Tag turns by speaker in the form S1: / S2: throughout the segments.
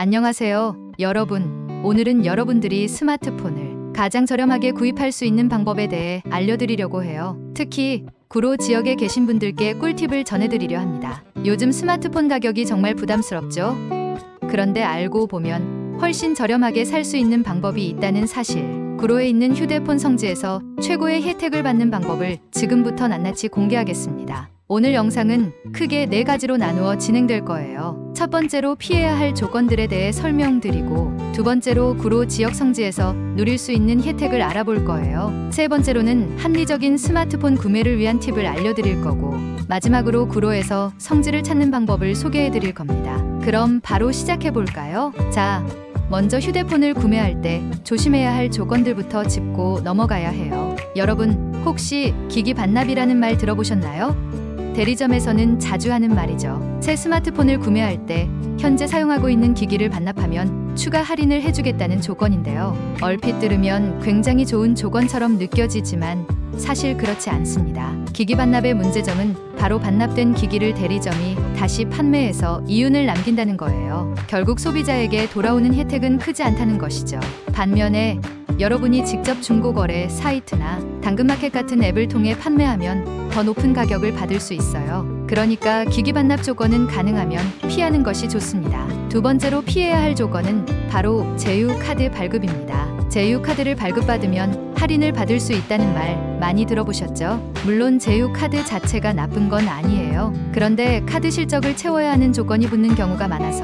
S1: 안녕하세요, 여러분. 오늘은 여러분들이 스마트폰을 가장 저렴하게 구입할 수 있는 방법에 대해 알려드리려고 해요. 특히 구로 지역에 계신 분들께 꿀팁을 전해드리려 합니다. 요즘 스마트폰 가격이 정말 부담스럽죠? 그런데 알고 보면 훨씬 저렴하게 살 수 있는 방법이 있다는 사실. 구로에 있는 휴대폰 성지에서 최고의 혜택을 받는 방법을 지금부터 낱낱이 공개하겠습니다. 오늘 영상은 크게 4가지로 나누어 진행될 거예요. 첫 번째로 피해야 할 조건들에 대해 설명드리고, 두 번째로 구로 지역 성지에서 누릴 수 있는 혜택을 알아볼 거예요. 세 번째로는 합리적인 스마트폰 구매를 위한 팁을 알려드릴 거고, 마지막으로 구로에서 성지를 찾는 방법을 소개해드릴 겁니다. 그럼 바로 시작해볼까요? 자, 먼저 휴대폰을 구매할 때 조심해야 할 조건들부터 짚고 넘어가야 해요. 여러분, 혹시 기기 반납이라는 말 들어보셨나요? 대리점에서는 자주 하는 말이죠. 새 스마트폰을 구매할 때 현재 사용하고 있는 기기를 반납하면 추가 할인을 해주겠다는 조건인데요. 얼핏 들으면 굉장히 좋은 조건처럼 느껴지지만 사실 그렇지 않습니다. 기기 반납의 문제점은 바로 반납된 기기를 대리점이 다시 판매해서 이윤을 남긴다는 거예요. 결국 소비자에게 돌아오는 혜택은 크지 않다는 것이죠. 반면에 여러분이 직접 중고거래 사이트나 당근마켓 같은 앱을 통해 판매하면 더 높은 가격을 받을 수 있어요. 그러니까 기기 반납 조건은 가능하면 피하는 것이 좋습니다. 두 번째로 피해야 할 조건은 바로 제휴 카드 발급입니다. 제휴 카드를 발급받으면 할인을 받을 수 있다는 말 많이 들어보셨죠? 물론 제휴 카드 자체가 나쁜 건 아니에요. 그런데 카드 실적을 채워야 하는 조건이 붙는 경우가 많아서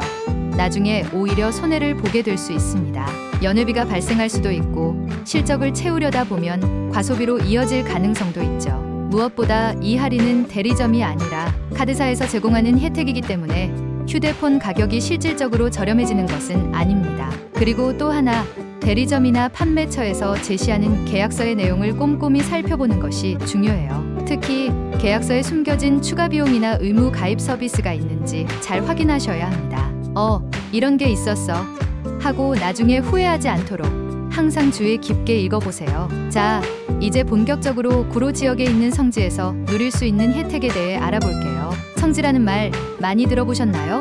S1: 나중에 오히려 손해를 보게 될 수 있습니다. 연회비가 발생할 수도 있고 실적을 채우려다 보면 과소비로 이어질 가능성도 있죠. 무엇보다 이 할인은 대리점이 아니라 카드사에서 제공하는 혜택이기 때문에 휴대폰 가격이 실질적으로 저렴해지는 것은 아닙니다. 그리고 또 하나, 대리점이나 판매처에서 제시하는 계약서의 내용을 꼼꼼히 살펴보는 것이 중요해요. 특히 계약서에 숨겨진 추가 비용이나 의무 가입 서비스가 있는지 잘 확인하셔야 합니다. 이런 게 있었어 하고 나중에 후회하지 않도록 항상 주의 깊게 읽어보세요. 자, 이제 본격적으로 구로 지역에 있는 성지에서 누릴 수 있는 혜택에 대해 알아볼게요. 성지라는 말 많이 들어보셨나요?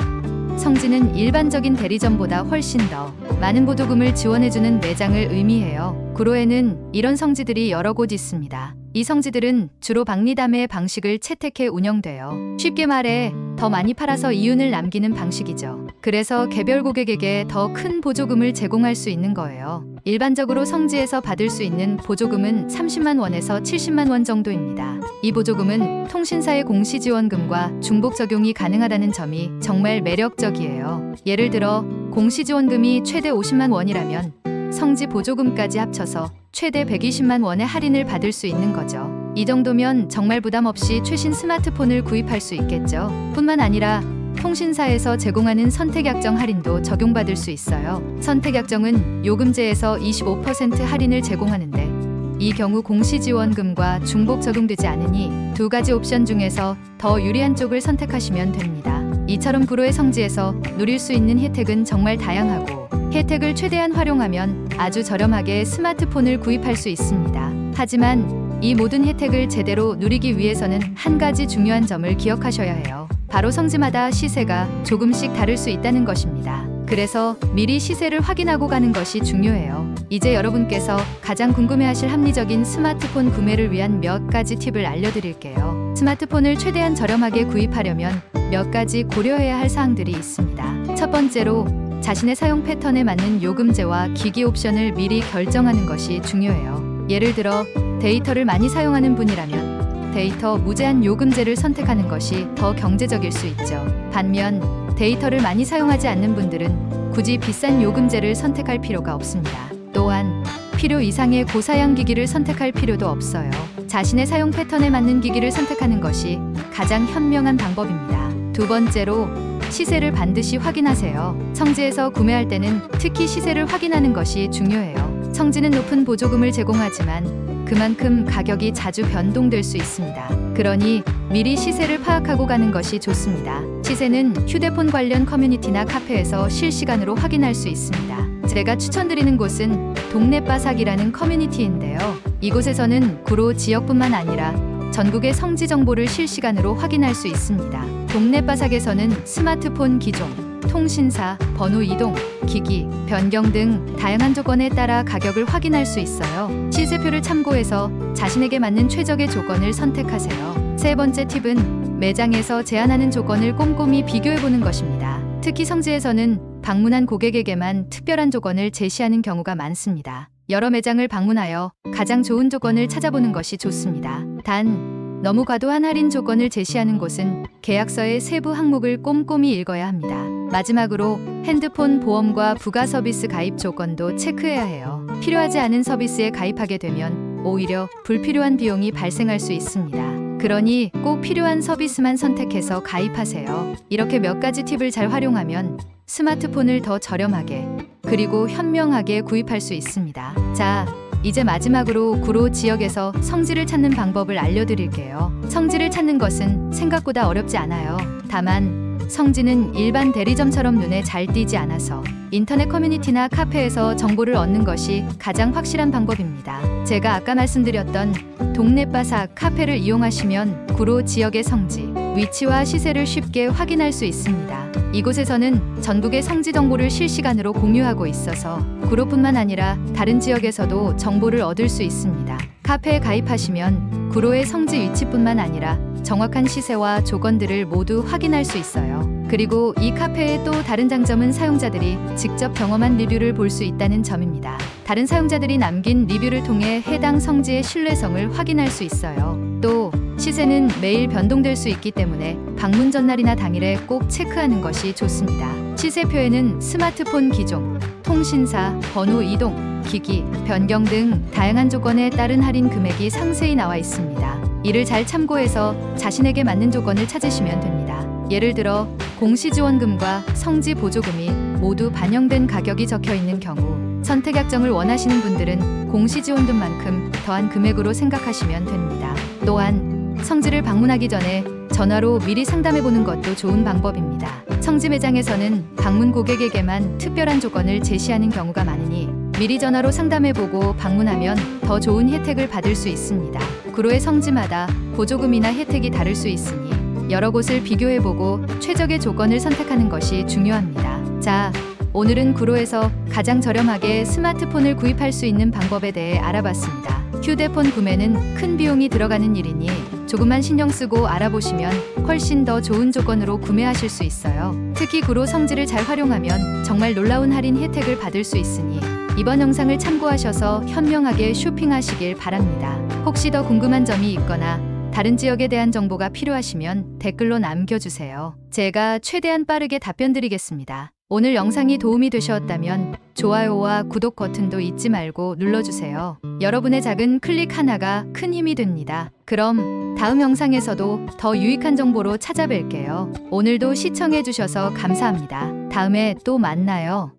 S1: 성지는 일반적인 대리점보다 훨씬 더 많은 보조금을 지원해주는 매장을 의미해요. 구로에는 이런 성지들이 여러 곳 있습니다. 이 성지들은 주로 박리담회 방식을 채택해 운영돼요. 쉽게 말해 더 많이 팔아서 이윤을 남기는 방식이죠. 그래서 개별 고객에게 더 큰 보조금을 제공할 수 있는 거예요. 일반적으로 성지에서 받을 수 있는 보조금은 30만 원에서 70만 원 정도입니다. 이 보조금은 통신사의 공시지원금과 중복 적용이 가능하다는 점이 정말 매력적이에요. 예를 들어 공시지원금이 최대 50만 원이라면 성지 보조금까지 합쳐서 최대 120만 원의 할인을 받을 수 있는 거죠. 이 정도면 정말 부담 없이 최신 스마트폰을 구입할 수 있겠죠. 뿐만 아니라 통신사에서 제공하는 선택약정 할인도 적용받을 수 있어요. 선택약정은 요금제에서 25% 할인을 제공하는데 이 경우 공시지원금과 중복 적용되지 않으니 두 가지 옵션 중에서 더 유리한 쪽을 선택하시면 됩니다. 이처럼 구로의 성지에서 누릴 수 있는 혜택은 정말 다양하고 혜택을 최대한 활용하면 아주 저렴하게 스마트폰을 구입할 수 있습니다. 하지만 이 모든 혜택을 제대로 누리기 위해서는 한 가지 중요한 점을 기억하셔야 해요. 바로 성지마다 시세가 조금씩 다를 수 있다는 것입니다. 그래서 미리 시세를 확인하고 가는 것이 중요해요. 이제 여러분께서 가장 궁금해하실 합리적인 스마트폰 구매를 위한 몇 가지 팁을 알려드릴게요. 스마트폰을 최대한 저렴하게 구입하려면 몇 가지 고려해야 할 사항들이 있습니다. 첫 번째로 자신의 사용 패턴에 맞는 요금제와 기기 옵션을 미리 결정하는 것이 중요해요. 예를 들어 데이터를 많이 사용하는 분이라면 데이터 무제한 요금제를 선택하는 것이 더 경제적일 수 있죠. 반면 데이터를 많이 사용하지 않는 분들은 굳이 비싼 요금제를 선택할 필요가 없습니다. 또한 필요 이상의 고사양 기기를 선택할 필요도 없어요. 자신의 사용 패턴에 맞는 기기를 선택하는 것이 가장 현명한 방법입니다. 두 번째로 시세를 반드시 확인하세요. 성지에서 구매할 때는 특히 시세를 확인하는 것이 중요해요. 성지는 높은 보조금을 제공하지만 그만큼 가격이 자주 변동될 수 있습니다. 그러니 미리 시세를 파악하고 가는 것이 좋습니다. 시세는 휴대폰 관련 커뮤니티나 카페에서 실시간으로 확인할 수 있습니다. 제가 추천드리는 곳은 동네바삭이라는 커뮤니티인데요. 이곳에서는 구로 지역뿐만 아니라 전국의 성지 정보를 실시간으로 확인할 수 있습니다. 동네바삭에서는 스마트폰 기종, 통신사, 번호 이동, 기기, 변경 등 다양한 조건에 따라 가격을 확인할 수 있어요. 시세표를 참고해서 자신에게 맞는 최적의 조건을 선택하세요. 세 번째 팁은 매장에서 제안하는 조건을 꼼꼼히 비교해보는 것입니다. 특히 성지에서는 방문한 고객에게만 특별한 조건을 제시하는 경우가 많습니다. 여러 매장을 방문하여 가장 좋은 조건을 찾아보는 것이 좋습니다. 단, 너무 과도한 할인 조건을 제시하는 곳은 계약서의 세부 항목을 꼼꼼히 읽어야 합니다. 마지막으로 핸드폰 보험과 부가 서비스 가입 조건도 체크해야 해요. 필요하지 않은 서비스에 가입하게 되면 오히려 불필요한 비용이 발생할 수 있습니다. 그러니 꼭 필요한 서비스만 선택해서 가입하세요. 이렇게 몇 가지 팁을 잘 활용하면 스마트폰을 더 저렴하게 그리고 현명하게 구입할 수 있습니다. 자, 이제 마지막으로 구로 지역에서 성지를 찾는 방법을 알려드릴게요. 성지를 찾는 것은 생각보다 어렵지 않아요. 다만 성지는 일반 대리점처럼 눈에 잘 띄지 않아서 인터넷 커뮤니티나 카페에서 정보를 얻는 것이 가장 확실한 방법입니다. 제가 아까 말씀드렸던 동네바사 카페를 이용하시면 구로 지역의 성지, 위치와 시세를 쉽게 확인할 수 있습니다. 이곳에서는 전국의 성지 정보를 실시간으로 공유하고 있어서 구로뿐만 아니라 다른 지역에서도 정보를 얻을 수 있습니다. 카페에 가입하시면 구로의 성지 위치뿐만 아니라 정확한 시세와 조건들을 모두 확인할 수 있어요. 그리고 이 카페의 또 다른 장점은 사용자들이 직접 경험한 리뷰를 볼 수 있다는 점입니다. 다른 사용자들이 남긴 리뷰를 통해 해당 성지의 신뢰성을 확인할 수 있어요. 또 시세는 매일 변동될 수 있기 때문에 방문 전날이나 당일에 꼭 체크하는 것이 좋습니다. 시세표에는 스마트폰 기종, 통신사, 번호 이동, 기기, 변경 등 다양한 조건에 따른 할인 금액이 상세히 나와 있습니다. 이를 잘 참고해서 자신에게 맞는 조건을 찾으시면 됩니다. 예를 들어 공시지원금과 성지 보조금이 모두 반영된 가격이 적혀 있는 경우 선택 약정을 원하시는 분들은 공시지원금만큼 더한 금액으로 생각하시면 됩니다. 또한 성지를 방문하기 전에 전화로 미리 상담해보는 것도 좋은 방법입니다. 성지 매장에서는 방문 고객에게만 특별한 조건을 제시하는 경우가 많으니 미리 전화로 상담해보고 방문하면 더 좋은 혜택을 받을 수 있습니다. 구로의 성지마다 보조금이나 혜택이 다를 수 있으니 여러 곳을 비교해보고 최적의 조건을 선택하는 것이 중요합니다. 자, 오늘은 구로에서 가장 저렴하게 스마트폰을 구입할 수 있는 방법에 대해 알아봤습니다. 휴대폰 구매는 큰 비용이 들어가는 일이니 조금만 신경 쓰고 알아보시면 훨씬 더 좋은 조건으로 구매하실 수 있어요. 특히 구로 성지를 잘 활용하면 정말 놀라운 할인 혜택을 받을 수 있으니 이번 영상을 참고하셔서 현명하게 쇼핑하시길 바랍니다. 혹시 더 궁금한 점이 있거나 다른 지역에 대한 정보가 필요하시면 댓글로 남겨주세요. 제가 최대한 빠르게 답변 드리겠습니다. 오늘 영상이 도움이 되셨다면 좋아요와 구독 버튼도 잊지 말고 눌러주세요. 여러분의 작은 클릭 하나가 큰 힘이 됩니다. 그럼 다음 영상에서도 더 유익한 정보로 찾아뵐게요. 오늘도 시청해주셔서 감사합니다. 다음에 또 만나요.